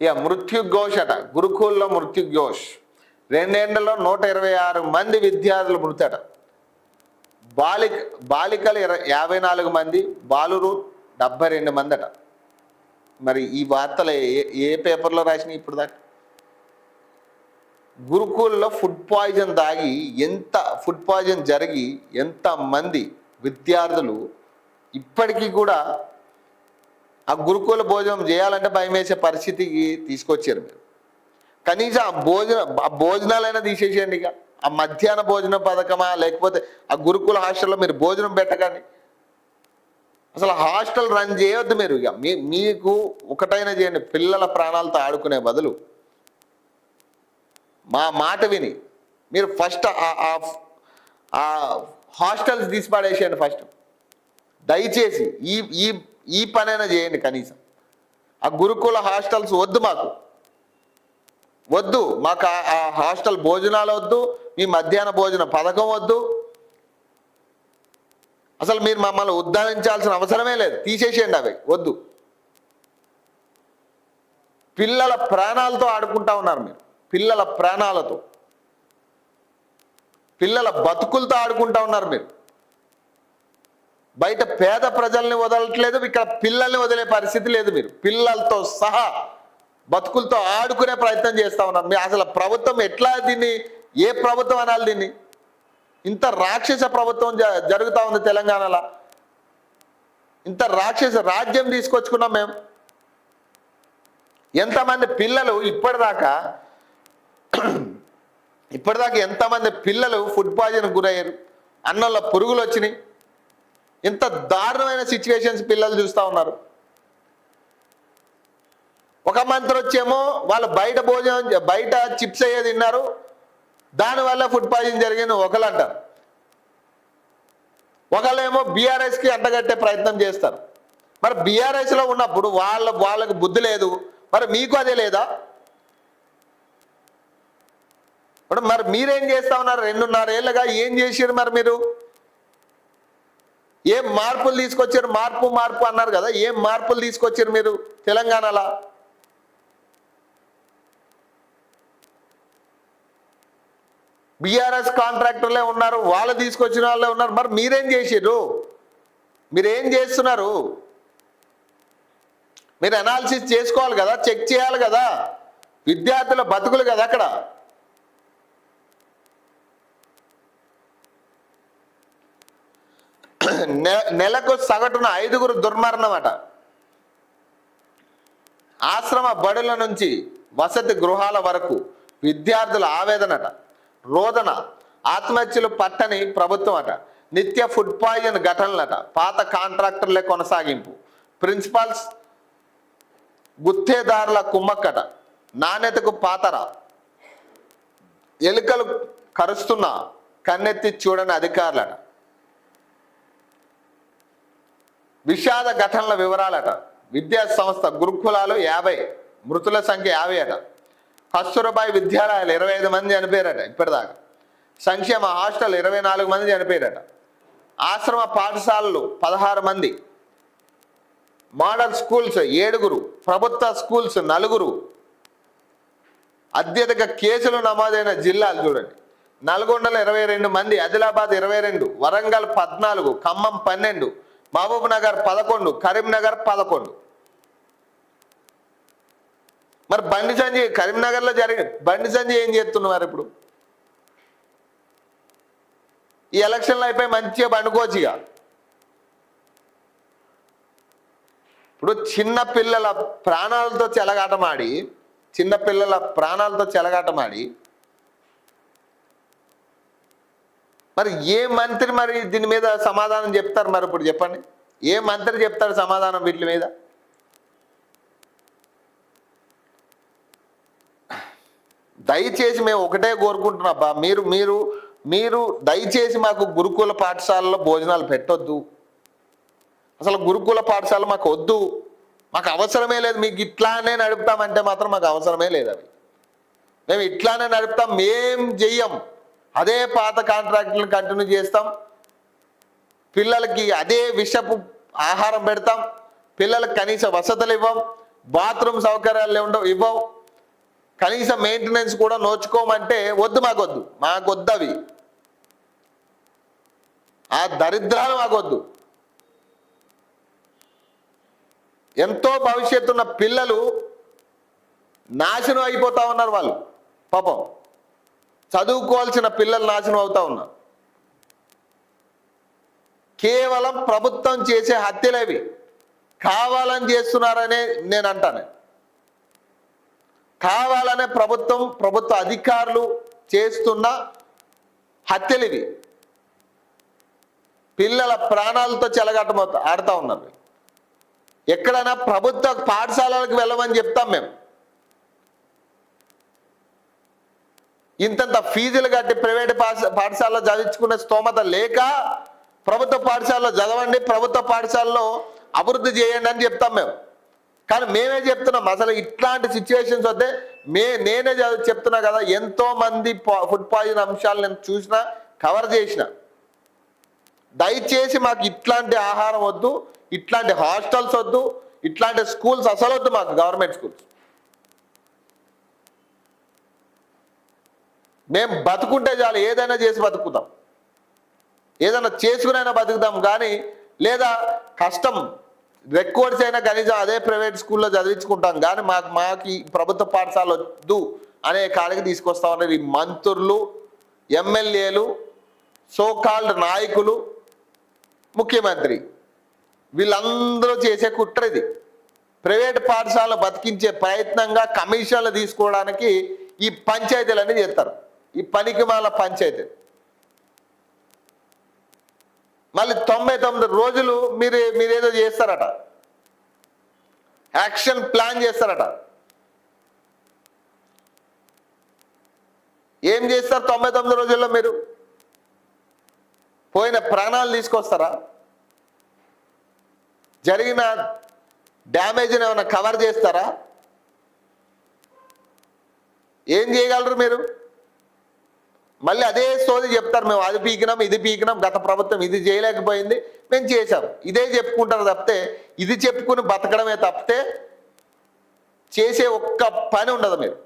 ఇక మృత్యుఘోష్ అట, గురుకుల్లో మృత్యుఘోష్. 2 ఏళ్లలో 126 మంది విద్యార్థులు మృతట. బాలికలు 54 మంది, బాలురు 72 మంది అట. మరి ఈ వార్తలు ఏ పేపర్లో రాసినాయి ఇప్పుడు దాకా? గురుకుల్లో ఫుడ్ పాయిజన్ తాగి ఫుడ్ పాయిజన్ జరిగి ఎంతమంది విద్యార్థులు ఇప్పటికీ కూడా ఆ గురుకుల భోజనం చేయాలంటే భయం వేసే పరిస్థితికి తీసుకొచ్చారు మీరు. కనీసం ఆ భోజనాలైనా తీసేసేయండి. ఇక ఆ మధ్యాహ్న భోజన పథకమా, లేకపోతే ఆ గురుకుల హాస్టల్లో మీరు భోజనం పెట్టకండి. అసలు హాస్టల్ రన్ చేయొద్దు మీరు. ఇక మీకు ఒకటైనా చేయండి, పిల్లల ప్రాణాలతో ఆడుకునే బదులు మా మాట విని మీరు ఫస్ట్ ఆ హాస్టల్స్ తీసిపడేసేయండి. ఫస్ట్ దయచేసి ఈ పనైనా చేయండి. కనీసం ఆ గురుకుల హాస్టల్స్ వద్దు, మాకు ఆ హాస్టల్ భోజనాలు వద్దు, మీ మధ్యాహ్న భోజన పథకం వద్దు. అసలు మీరు మమ్మల్ని ఉద్ధరించాల్సిన అవసరమే లేదు, తీసేసేయండి, అవి వద్దు. పిల్లల ప్రాణాలతో ఆడుకుంటా ఉన్నారు మీరు, పిల్లల ప్రాణాలతో, పిల్లల బతుకులతో ఆడుకుంటా ఉన్నారు మీరు. బయట పేద ప్రజల్ని వదలట్లేదు, ఇక్కడ పిల్లల్ని వదిలే పరిస్థితి లేదు. మీరు పిల్లలతో సహా బతుకులతో ఆడుకునే ప్రయత్నం చేస్తూ ఉన్నారు. మీరు అసలు ప్రభుత్వం ఎట్లా దీన్ని, ఏ ప్రభుత్వం అనాలి దీన్ని? ఇంత రాక్షస ప్రభుత్వం జరుగుతూ ఉంది తెలంగాణలో. ఇంత రాక్షస రాజ్యం తీసుకొచ్చుకున్నాం మేము. ఎంతమంది పిల్లలు ఇప్పటిదాకా ఎంతమంది పిల్లలు ఫుడ్ పాయిజన్ గురయ్యారు, అన్నంలో పురుగులు వచ్చినాయి. ఎంత దారుణమైన సిచ్యువేషన్స్ పిల్లలు చూస్తూ ఉన్నారు. ఒక మంత్రి వచ్చేమో వాళ్ళు బయట చిప్స్ అయ్యే తిన్నారు, దానివల్ల ఫుడ్ పాయిజన్ జరిగింది ఒకళ్ళు అంటారు. ఒకళ్ళేమో బీఆర్ఎస్కి అంటగట్టే ప్రయత్నం చేస్తారు. మరి బీఆర్ఎస్లో ఉన్నప్పుడు వాళ్ళకు బుద్ధి లేదు, మరి మీకు అదే లేదా? మరి మీరేం చేస్తా ఉన్నారు? 2.5 ఏళ్ళుగా ఏం చేశారు? మరి మీరు ఏం మార్పులు తీసుకొచ్చారు? మార్పు అన్నారు కదా, ఏం మార్పులు తీసుకొచ్చారు మీరు తెలంగాణలో? బీఆర్ఎస్ కాంట్రాక్టర్లే ఉన్నారు, వాళ్ళు తీసుకొచ్చిన వాళ్ళే ఉన్నారు. మరి మీరేం చేసారు? మీరేం చేస్తున్నారు? మీరు అనాలిసిస్ చేసుకోవాలి కదా, చెక్ చేయాలి కదా. విద్యార్థుల బతుకులు కదా అక్కడ. నెలకు సగటున 5గురు దుర్మరణం అట. ఆశ్రమ బడుల నుంచి వసతి గృహాల వరకు విద్యార్థుల ఆవేదనట, రోదన, ఆత్మహత్యలు పట్టని ప్రభుత్వం అట. నిత్య ఫుడ్ పాయిజన్ ఘటనలట. పాత కాంట్రాక్టర్లే కొనసాగింపు. ప్రిన్సిపాల్స్ గుత్తేదారుల కుమ్మక్కట. నాణ్యతకు పాతర. ఎలుకలు కరుస్తున్నా కన్నెత్తి చూడని అధికారులట. విషాద ఘటనల వివరాలట. విద్యా సంస్థ గురుకులాలు 50, మృతుల సంఖ్య 50 అట. కస్తూర్బాయి విద్యాలయాలు 25 మంది చనిపోయారట ఇప్పటిదాకా. సంక్షేమ హాస్టల్ 24 మంది చనిపోయారట. ఆశ్రమ పాఠశాలలు 16 మంది. మోడల్ స్కూల్స్ 7గురు, ప్రభుత్వ స్కూల్స్ 4గురు. అత్యధిక కేసులు నమోదైన జిల్లాలు చూడండి. నల్గొండలో 22 మంది, ఆదిలాబాద్ 22, వరంగల్ 14, ఖమ్మం 12, మహబూబ్ నగర్ 11, కరీంనగర్ 11. మరి బండి సంజయ్ కరీంనగర్లో బండి సంజయ్ ఏం చేస్తున్నారు? ఇప్పుడు ఈ ఎలక్షన్లు అయిపోయి మంచిగా బండుకోవచ్చు. ఇక ఇప్పుడు చిన్నపిల్లల ప్రాణాలతో చెలగాటమాడి మరి ఏ మంత్రి మరి దీని మీద సమాధానం చెప్తారు? మరి ఇప్పుడు చెప్పండి, ఏ మంత్రి చెప్తారు సమాధానం వీటి మీద? దయచేసి మేము ఒకటే కోరుకుంటున్నాబ్బా, మీరు దయచేసి మాకు గురుకుల పాఠశాలలో భోజనాలు పెట్టొద్దు. అసలు గురుకుల పాఠశాల మాకు వద్దు, మాకు అవసరమే లేదు. మీకు ఇట్లానే నడుపుతామంటే మాత్రం మాకు అవసరమే లేదు. అవి మేము ఇట్లానే నడుపుతాం, మేం చెయ్యం. అదే పాత కాంట్రాక్టులను కంటిన్యూ చేస్తాం. పిల్లలకి అదే విషపు ఆహారం పెడతాం. పిల్లలకు కనీస వసతులు ఇవ్వం. బాత్రూమ్ సౌకర్యాలు ఉండవు, ఇవ్వవు. కనీసం మెయింటెనెన్స్ కూడా నోచుకోమంటే మాకొద్దు అవి. ఆ దరిద్రాలు మాకొద్దు. ఎంతో భవిష్యత్తున్న పిల్లలు నాశనం అయిపోతా ఉన్నారు. వాళ్ళు పాపం చదువుకోవాల్సిన పిల్లలు నాశనం అవుతా ఉన్నారు. కేవలం ప్రభుత్వం చేసే హత్యలేవి కావాలని చేస్తున్నారనే నేను అంటాను. కావాలనే ప్రభుత్వ అధికారులు చేస్తున్న హత్యలు ఇవి. పిల్లల ప్రాణాలతో చెలగాటమవుతా ఆడుతూ ఉన్నారు. ఎక్కడైనా ప్రభుత్వ పాఠశాలలకు వెళ్ళమని చెప్తాం మేము. ఇంతంత ఫీజులు కట్టి ప్రైవేట్ పాఠశాలలో చదివించుకునే స్తోమత లేక ప్రభుత్వ పాఠశాలలో చదవండి, ప్రభుత్వ పాఠశాలలో అభివృద్ధి చేయండి అని చెప్తాం మేము. కానీ మేమే చెప్తున్నాం అసలు ఇట్లాంటి సిచ్యువేషన్స్ వస్తే నేనే చెప్తున్నా కదా, ఎంతో మంది ఫుడ్ పాయిజన్ అంశాలు నేను చూసిన, కవర్ చేసిన. దయచేసి మాకు ఇట్లాంటి ఆహారం వద్దు, ఇట్లాంటి హాస్టల్స్ వద్దు, ఇట్లాంటి స్కూల్స్ అసలు వద్దు మాకు, గవర్నమెంట్ స్కూల్స్. మేము బతుకుంటే చాలు, ఏదైనా చేసి బతుకుతాం, ఏదైనా చేసుకునైనా బతుకుతాం. కానీ లేదా కష్టం రికార్డ్స్ అయినా కనీసం అదే ప్రైవేట్ స్కూల్లో చదివించుకుంటాం. కానీ మాకు ఈ ప్రభుత్వ పాఠశాల వద్దు అనే కాడికి తీసుకొస్తా ఉన్నారు ఈ మంత్రులు, ఎమ్మెల్యేలు, సోకాల్డ్ నాయకులు, ముఖ్యమంత్రి. వీళ్ళందరూ చేసే కుట్ర ఇది. ప్రైవేట్ పాఠశాలను బతికించే ప్రయత్నంగా కమిషన్లు తీసుకోవడానికి ఈ పంచాయతీలన్నీ చేస్తారు. ఈ పనికిమాల పంచాయతీ. మళ్ళీ 99 రోజులు మీరేదో చేస్తారట, యాక్షన్ ప్లాన్ చేస్తారట. ఏం చేస్తారు 99 రోజుల్లో? మీరు పోయిన ప్రాణాలు తీసుకొస్తారా? జరిగిన డ్యామేజ్ని ఏమైనా కవర్ చేస్తారా? ఏం చేయగలరు మీరు? మళ్ళీ అదే సోది చెప్తారు, మేము అది పీకినాం, ఇది పీకినాం, గత ప్రభుత్వం ఇది చేయలేకపోయింది, మేము చేశాం, ఇదే చెప్పుకుంటారు తప్పితే, ఇది చెప్పుకుని బతకడమే తప్పితే చేసే ఒక్క పని ఉండదు మీరు.